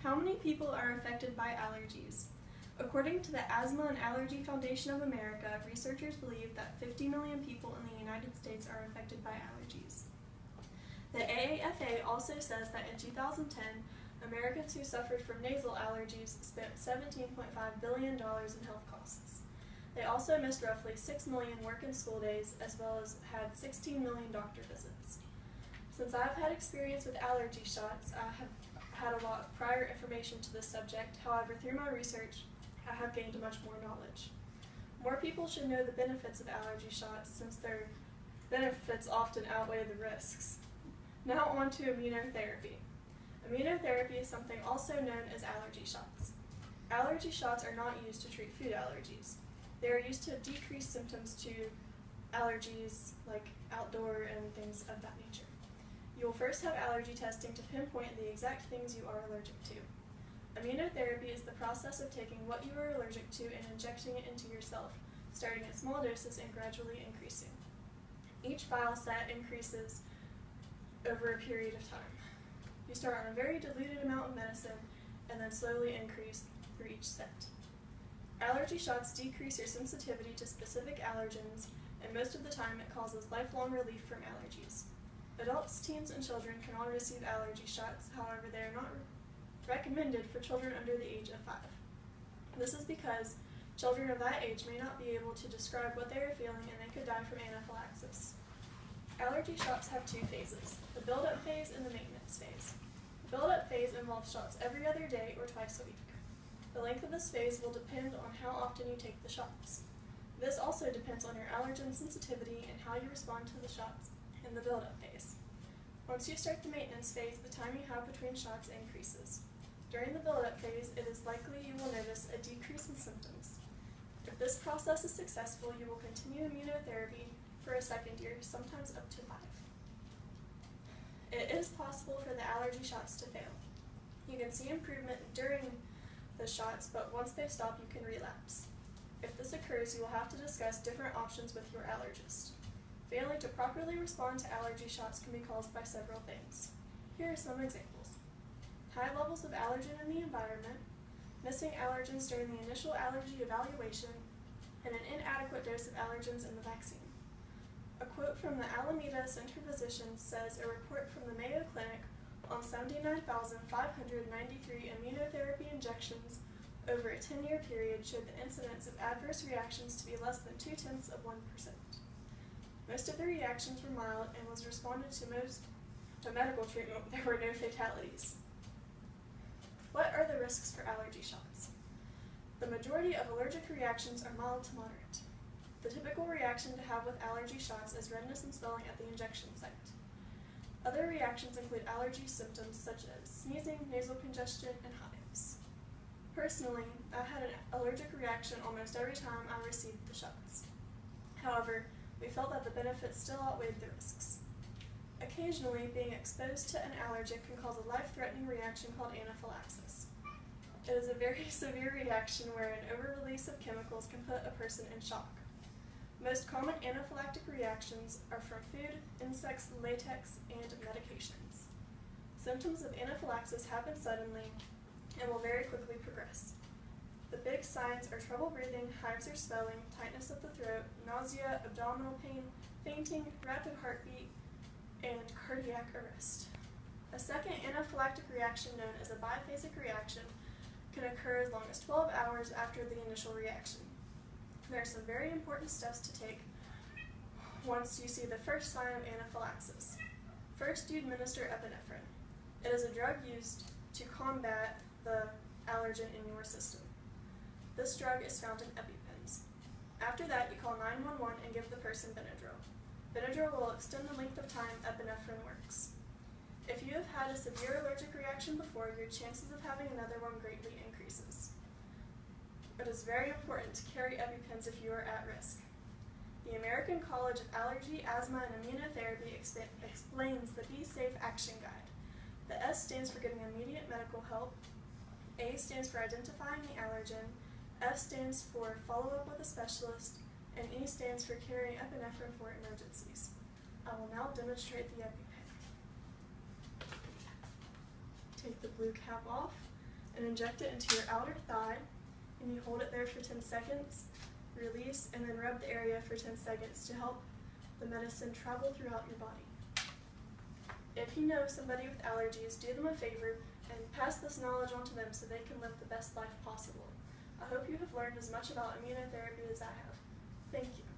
How many people are affected by allergies? According to the Asthma and Allergy Foundation of America, researchers believe that 50 million people in the United States are affected by allergies. The AAFA also says that in 2010, Americans who suffered from nasal allergies spent $17.5 billion in health costs. They also missed roughly 6 million work and school days, as well as had 16 million doctor visits. Since I've had experience with allergy shots, I have had a lot of prior information to this subject. However, through my research, I have gained much more knowledge. More people should know the benefits of allergy shots, since their benefits often outweigh the risks. Now on to immunotherapy. Immunotherapy is something also known as allergy shots. Allergy shots are not used to treat food allergies. They are used to decrease symptoms to allergies like outdoor and things of that nature. You will first have allergy testing to pinpoint the exact things you are allergic to. Immunotherapy is the process of taking what you are allergic to and injecting it into yourself, starting at small doses and gradually increasing. Each vial set increases over a period of time. You start on a very diluted amount of medicine and then slowly increase through each set. Allergy shots decrease your sensitivity to specific allergens, and most of the time it causes lifelong relief from allergies. Adults, teens, and children can all receive allergy shots, however they are not recommended for children under the age of 5. This is because children of that age may not be able to describe what they are feeling and they could die from anaphylaxis. Allergy shots have 2 phases, the build-up phase and the maintenance phase. The build-up phase involves shots every other day or twice a week. The length of this phase will depend on how often you take the shots. This also depends on your allergen sensitivity and how you respond to the shots in the build-up phase. Once you start the maintenance phase, the time you have between shots increases. During the build-up phase, it is likely you will notice a decrease in symptoms. If this process is successful, you will continue immunotherapy for a second year, sometimes up to 5. It is possible for the allergy shots to fail. You can see improvement during the shots, but once they stop, you can relapse. If this occurs, you will have to discuss different options with your allergist. Failing to properly respond to allergy shots can be caused by several things. Here are some examples. High levels of allergen in the environment, missing allergens during the initial allergy evaluation, and an inadequate dose of allergens in the vaccine. A quote from the Alameda Center Physicians says a report from the Mayo Clinic on 79,593 immunotherapy injections over a 10-year period showed the incidence of adverse reactions to be less than 0.2%. Most of the reactions were mild and was responded to medical treatment. There were no fatalities. What are the risks for allergy shots? The majority of allergic reactions are mild to moderate. The typical reaction to have with allergy shots is redness and swelling at the injection site. Other reactions include allergy symptoms such as sneezing, nasal congestion, and hives. Personally, I had an allergic reaction almost every time I received the shots. However, we felt that the benefits still outweighed the risks. Occasionally, being exposed to an allergen can cause a life-threatening reaction called anaphylaxis. It is a very severe reaction where an over-release of chemicals can put a person in shock. Most common anaphylactic reactions are from food, insects, latex, and medications. Symptoms of anaphylaxis happen suddenly and will very quickly progress. The big signs are trouble breathing, hives or swelling, tightness of the throat, nausea, abdominal pain, fainting, rapid heartbeat, and cardiac arrest. A second anaphylactic reaction, known as a biphasic reaction, can occur as long as 12 hours after the initial reaction. There are some very important steps to take once you see the first sign of anaphylaxis. First, you administer epinephrine. It is a drug used to combat the allergen in your system. This drug is found in EpiPens. After that, you call 911 and give the person Benadryl. Benadryl will extend the length of time epinephrine works. If you have had a severe allergic reaction before, your chances of having another one greatly increases. It is very important to carry EpiPens if you are at risk. The American College of Allergy, Asthma, and Immunotherapy explains the Be Safe Action Guide. The S stands for getting immediate medical help, A stands for identifying the allergen, F stands for follow up with a specialist, and E stands for carrying epinephrine for emergencies. I will now demonstrate the EpiPen. Take the blue cap off, and inject it into your outer thigh, and you hold it there for 10 seconds, release, and then rub the area for 10 seconds to help the medicine travel throughout your body. If you know somebody with allergies, do them a favor and pass this knowledge on to them so they can live the best life possible. I hope you have learned as much about immunotherapy as I have. Thank you.